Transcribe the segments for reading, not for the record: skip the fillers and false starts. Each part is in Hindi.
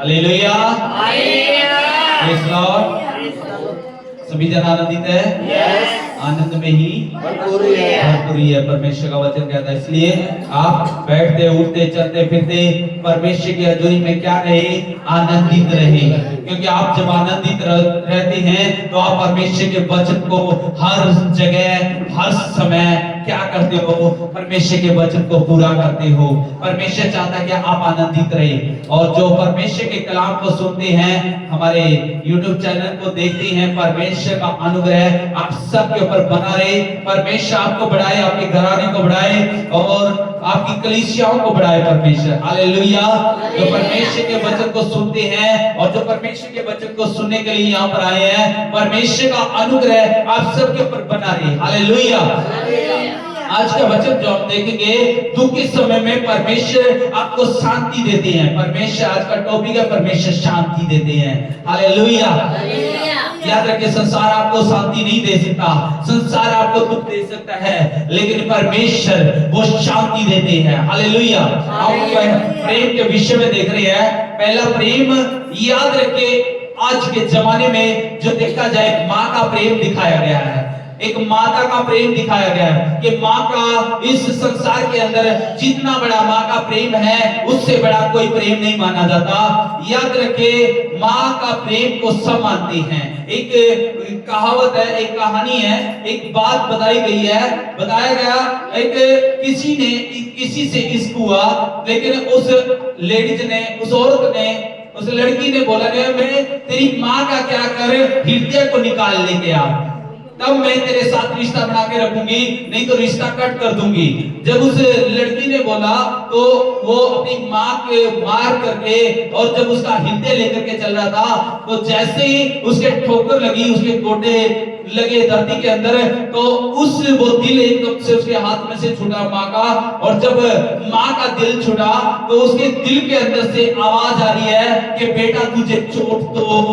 हालेलुया। Praise Lord. सभी जन आनंदित है? यस। आनंद में ही भरपूर है। भरपूर है। परमेश्वर का वचन कहता है, इसलिए आप बैठते उठते चलते फिरते परमेश्वर की हजूरी में क्या रहे? आनंदित रहे। क्योंकि आप जब आनंदित रहते हैं तो आप परमेश्वर के वचन को हर जगह हर समय क्या करते हो? परमेश्वर के वचन को पूरा करते हो। परमेश्वर चाहता है कि आप आनंदित रहे। और जो परमेश्वर के कलाम को सुनते हैं, हमारे YouTube चैनल को देखते हैं, परमेश्वर का अनुग्रह आप सबके ऊपर बना रहे। परमेश्वर आपको बढ़ाए, आपके घराने को बढ़ाए और आपकी कलीसियाओं को बढ़ाए परमेश्वर। हालेलुया। जो परमेश्वर के वचन को सुनते हैं और जो परमेश्वर के वचन को सुनने के लिए यहाँ पर आए हैं, परमेश्वर का अनुग्रह आप सबके ऊपर बना रहे। हालेलुया। आज का वचन जो हम देखेंगे, दुख के समय में परमेश्वर आपको शांति देते हैं। परमेश्वर, आज का टॉपिक है परमेश्वर शांति देते हैं। हालेलुया। याद रखिए, संसार आपको शांति नहीं दे सकता, संसार आपको दुख दे सकता है, लेकिन परमेश्वर वो शांति देते हैं। हालेलुया। हम प्रेम के विषय में देख रहे हैं। पहला प्रेम, याद रखिए, आज के जमाने में जो देखा जाए, माँ का प्रेम दिखाया गया है। एक माता का प्रेम दिखाया गया है कि माँ का इस संसार के अंदर जितना बड़ा माँ का प्रेम है, उससे बड़ा कोई प्रेम नहीं माना जाता। याद रखिए, माँ का प्रेम को सब मानते हैं। एक कहावत है, एक कहानी है, एक बात बताई गई है, बताया गया, एक किसी से इश्क हुआ, लेकिन उस लेडीज ने, उस औरत ने, उस लड़की ने बोला, मैं तेरी माँ का क्या कर, हृदय को निकाल लेके आ, तब मैं तेरे साथ रिश्ता बना के रखूंगी, नहीं तो रिश्ता कट कर दूंगी। जब उस लड़की ने बोला तो वो अपनी माँ के मार करके, और जब उसका हृदय लेकर के चल रहा था, तो जैसे ही उसके ठोकर लगी, उसके गोटे लगे धरती के अंदर, तो वो दिल एकदम से उसके हाथ में से छूटा माँ का। और जब माँ का दिल छूटा तो उसके दिल के अंदर से आवाज आ रही है कि बेटा, तुझे चोट तो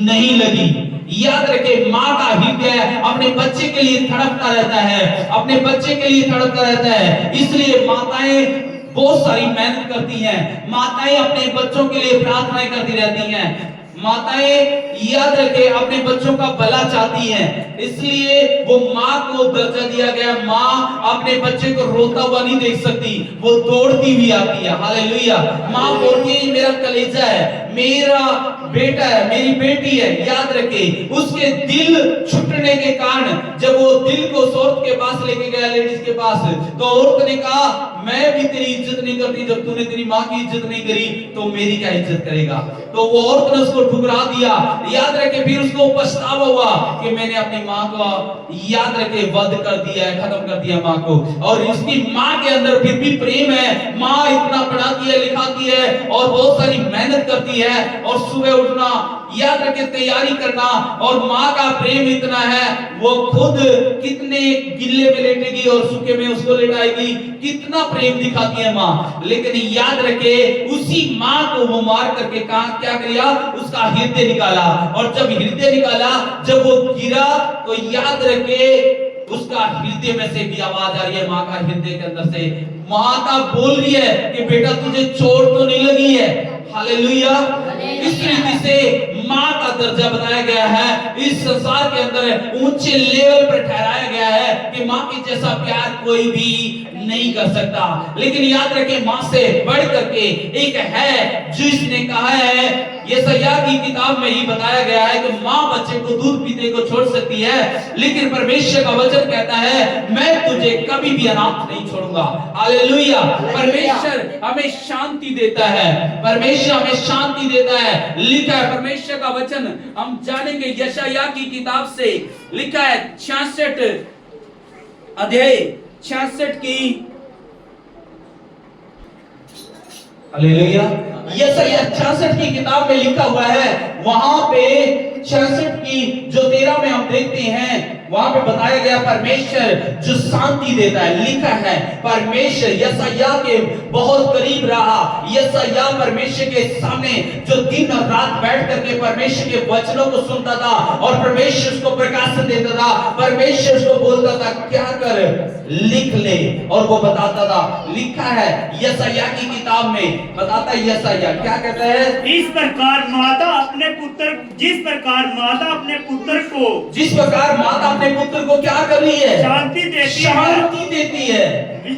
नहीं लगी। याद रखे, माँ का हृदय अपने बच्चे के लिए तड़पता रहता है, अपने बच्चे के लिए तड़पता रहता है। इसलिए माताएं बहुत सारी मेहनत करती हैं, माताएं अपने बच्चों के लिए प्रार्थनाएं करती रहती हैं, माताएं याद रखे अपने बच्चों का भला चाहती हैं। इसलिए वो माँ को दर्जा दिया गया। माँ अपने बच्चे को रोता हुआ नहीं देख सकती, वो दौड़ती भी आती है। हालेलुया। माँ बोलती है, मेरा कलेजा है, मेरा बेटा है, मेरी बेटी है। याद रखे, उसके दिल छूटने के कारण जब वो दिल को उस औरत के पास लेके गया, लेडीज के पास, तो औरत ने कहा, मैं भी तेरी इज्जत नहीं करती, जब तूने तेरी माँ की इज्जत नहीं करी तो मेरी क्या इज्जत करेगा। तो वो औरत ने उसको ठुकरा दिया। याद रखे, फिर उसको पछतावा हुआ कि मैंने अपनी माँ को, याद रखे, वध कर दिया है, खत्म कर दिया माँ को। और इसकी माँ के अंदर फिर भी प्रेम है। माँ इतना पढ़ाती है, लिखाती है और बहुत सारी मेहनत करती है, और सुबह उठना, याद रखे, तैयारी करना, और माँ का प्रेम इतना है, वो खुद कितने गिल्ले में लेटेगी और सूखे में उसको लेटाएगी, कितना प्रेम दिखाती है माँ। लेकिन याद रखे, उसी माँ को वो मार करके क्या किया, उसका हृदय निकाला। और जब हृदय निकाला, जब वो गिरा, तो याद रखे, उसका हृदय में से भी आवाज आ रही है, माँ का हृदय के अंदर से माता बोल रही है कि बेटा, तुझे चोट तो नहीं लगी है। हालेलुया। इस रीति से माँ का दर्जा बताया गया है, इस संसार के अंदर ऊंचे लेवल पर ठहराया गया है कि माँ के जैसा प्यार कोई भी नहीं कर सकता। लेकिन याद रखें, माँ से बढ़ करके एक है, जिसने कहा है, यशायाह की किताब में ही बताया गया है कि माँ बच्चे को दूध पीने को छोड़ सकती है, लेकिन परमेश्वर का वचन कहता है, मैं तुझे कभी भी अनाथ नहीं छोड़ूंगा। हालेलुया। परमेश्वर हमें शांति देता है, परमेश्वर हमें शांति देता है। लिखा है परमेश्वर का वचन, हम जानेंगे यशायाह की किताब से, लिखा है 66 अध्याय 66 की, हालेलुया। यशायाह 66 की किताब में लिखा हुआ है, वहां पे 66 की जो 13 में हम देखते हैं, वहां पे बताया गया परमेश्वर जो शांति देता है। लिखा है, परमेश्वर यशायाह के बहुत करीब रहा। यशायाह परमेश्वर के सामने जो दिन और रात बैठ करके परमेश्वर के वचनों को सुनता था, और परमेश्वर उसको प्रकाशन देता था, परमेश्वर उसको बोलता था, क्या कर, लिख ले। और वो बताता था, लिखा है यशायाह की किताब में, बताता है यशायाह क्या कहता है, जिस प्रकार माता अपने माता अपने पुत्र को क्या कर रही है, शांति देती है,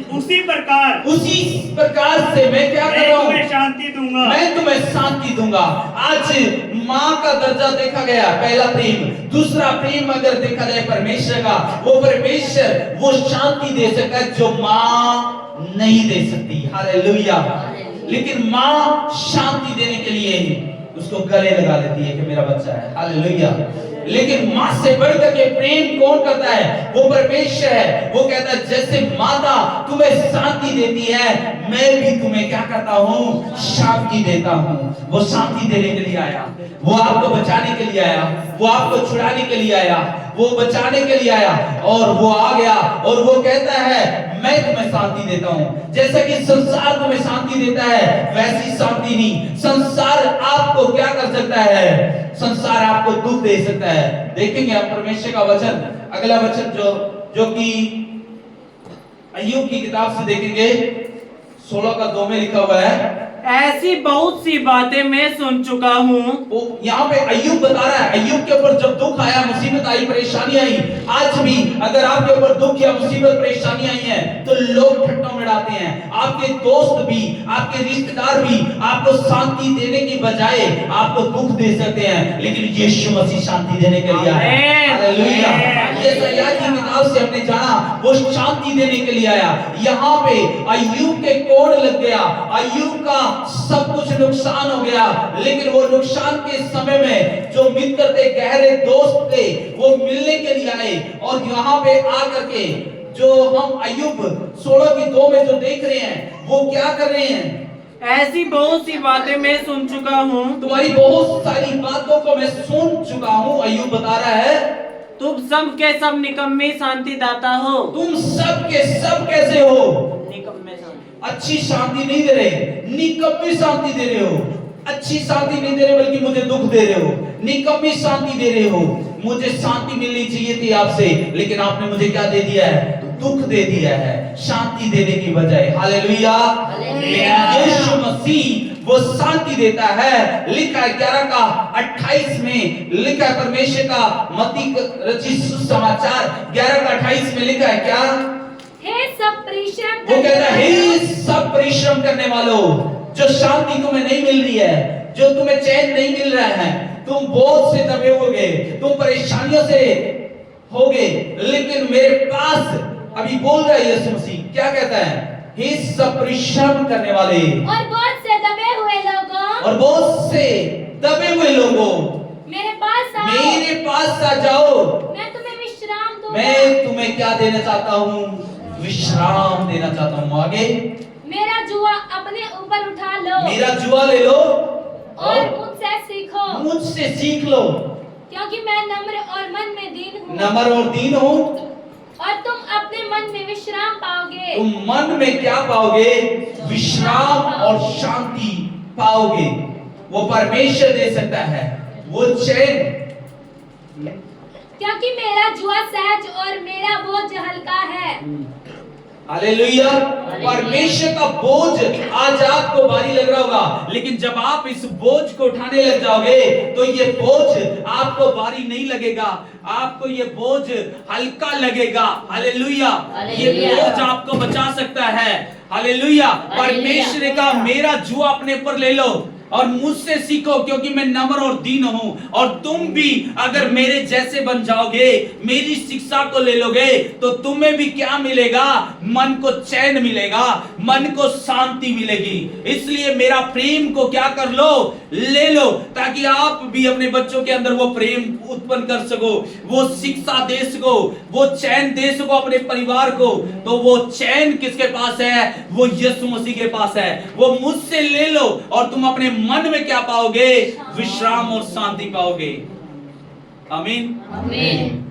उसी प्रकार से मैं क्या कर मैं रहा हूँ, तुम्हें शांति दूंगा। मैं तुम्हें शांति दूंगा। आज माँ का दर्जा देखा गया, पहला प्रेम। दूसरा प्रेम अगर देखा जाए परमेश्वर का, वो परमेश्वर वो शांति दे सकता है जो माँ नहीं दे सकती। हालेलुया। लेकिन माँ शांति देने के लिए उसको गले लगा लेती है कि मेरा बच्चा है। हालेलुया। लेकिन माँ से बढ़कर के प्रेम कौन करता है, वो परमेश्वर है। वो कहता है जैसे माता तुम्हें शांति देती है, मैं भी तुम्हें क्या करता हूँ, शांति देता हूँ। वो शांति देने के लिए आया, वो आपको बचाने के लिए आया, वो आपको छुड़ाने के लिए आया, वो बचाने के लिए आया, और वो आ गया और वो कहता है मैं तुम्हें शांति देता हूँ। जैसा कि संसार तुम्हें शांति देता है, वैसी शांति नहीं। संसार आपको क्या कर सकता है, संसार आपको दुख दे सकता है। देखेंगे हम परमेश्वर का वचन, अगला वचन जो कि अय्यूब की किताब से देखेंगे, 16:2 में लिखा हुआ है, ऐसी बहुत सी बातें मैं सुन चुका हूँ। यहाँ पे अय्यूब बता रहा है, अय्यूब के ऊपर जब दुख आया, मुसीबत आई, परेशानी आई, आज भी अगर आपके ऊपर दुख या मुसीबत परेशानी आई है तो लोग ठट्टा उड़ाते हैं। आपके दोस्त भी, आपके रिश्तेदार भी आपको शांति देने की बजाय आपको दुख दे सकते हैं, लेकिन यीशु मसीह शांति देने के लिए आया। हालेलुया। यशायाह की किताब से हमने जाना वो शांति देने के लिए आया। यहाँ पे अय्यूब के कोड़ लग गया, अय्यूब का सब कुछ नुकसान हो गया, लेकिन वो नुकसान के समय में जो मित्र थे, गहरे दोस्त थे, वो मिलने के लिए आए। और यहाँ पे आकर के जो हम अय्यूब 16:2 में जो देख रहे हैं, वो क्या कर रहे हैं, ऐसी बहुत सी बातें मैं सुन चुका हूँ। तुम्हारी बहुत सारी बातों को मैं सुन चुका हूँ। अय्यूब बता रहा है तुम सब के सब निकम्मे शांति दाता हो। तुम सब के सब कैसे हो, निकम्मे शांति, अच्छी शांति नहीं दे रहे, निकम्मी शांति दे रहे हो। अच्छी शांति नहीं दे रहे बल्कि मुझे दुख दे रहे हो, निकम्मी शांति दे रहे हो। मुझे शांति मिलनी चाहिए थी आपसे, लेकिन आपने मुझे क्या दे दिया है, दुख दे दिया है, शांति देने की बजाय। हालेलुया। यीशु मसीह वो शांति देता है। लिखा है 11:28 में, लिखा है परमेश्वर का मत्ती रचित सुसमाचार 11:28 में लिखा है क्या, हे सब परिश्रम, वो कहता है हे सब परिश्रम करने वालों, जो शांति तुम्हें नहीं मिल रही है, जो तुम्हें चैन नहीं मिल रहा है, तुम बोझ से दबे होगे, तुम परेशानियों से होगे, लेकिन मेरे पास अभी बोल रहा है यीशु मसीह, क्या कहता है, हे सब परिश्रम करने वाले और बहुत से दबे हुए लोगों, और बहुत से दबे हुए लोगों, मेरे पास आओ, मेरे पास आ जाओ, मैं तुम्हें विश्राम दूंगा। मैं तुम्हें क्या देना चाहता हूँ, विश्राम देना चाहता हूँ। आगे, मेरा जुआ अपने ऊपर उठा लो, मेरा जुआ ले लो और मुझसे सीखो, मुझसे सीख लो, क्योंकि मैं नम्र और मन में दीन हूँ, नम्र और दीन हूँ, और तुम अपने मन में विश्राम पाओगे। तुम मन में क्या पाओगे, विश्राम और शांति पाओगे। वो परमेश्वर दे सकता है वो चैन, क्योंकि मेरा जुआ सहज और मेरा बोझ हल्का है। हालेलुया। परमेश्वर का बोझ आज आपको भारी लग रहा होगा, लेकिन जब आप इस बोझ को उठाने लग जाओगे तो ये बोझ आपको भारी नहीं लगेगा, आपको ये बोझ हल्का लगेगा। हालेलुया। ये बोझ आपको बचा सकता है। हालेलुया। परमेश्वर का मेरा जुआ अपने ऊपर ले लो और मुझसे सीखो, क्योंकि मैं नम्र और दीन हूं, और तुम भी अगर मेरे जैसे बन जाओगे, मेरी शिक्षा को ले लोगे, तो तुम्हें भी क्या मिलेगा, मन को चैन मिलेगा, मन को शांति मिलेगी। इसलिए मेरा प्रेम को क्या कर लो, ले लो, ताकि आप भी अपने बच्चों के अंदर वो प्रेम उत्पन्न कर सको, वो शिक्षा दे सको, वो चैन दे सको अपने परिवार को। तो वो चैन किसके पास है, वो यीशु मसीह के पास है। वो मुझसे ले लो और तुम अपने मन में क्या पाओगे, विश्राम और शांति पाओगे। आमीन। आमीन।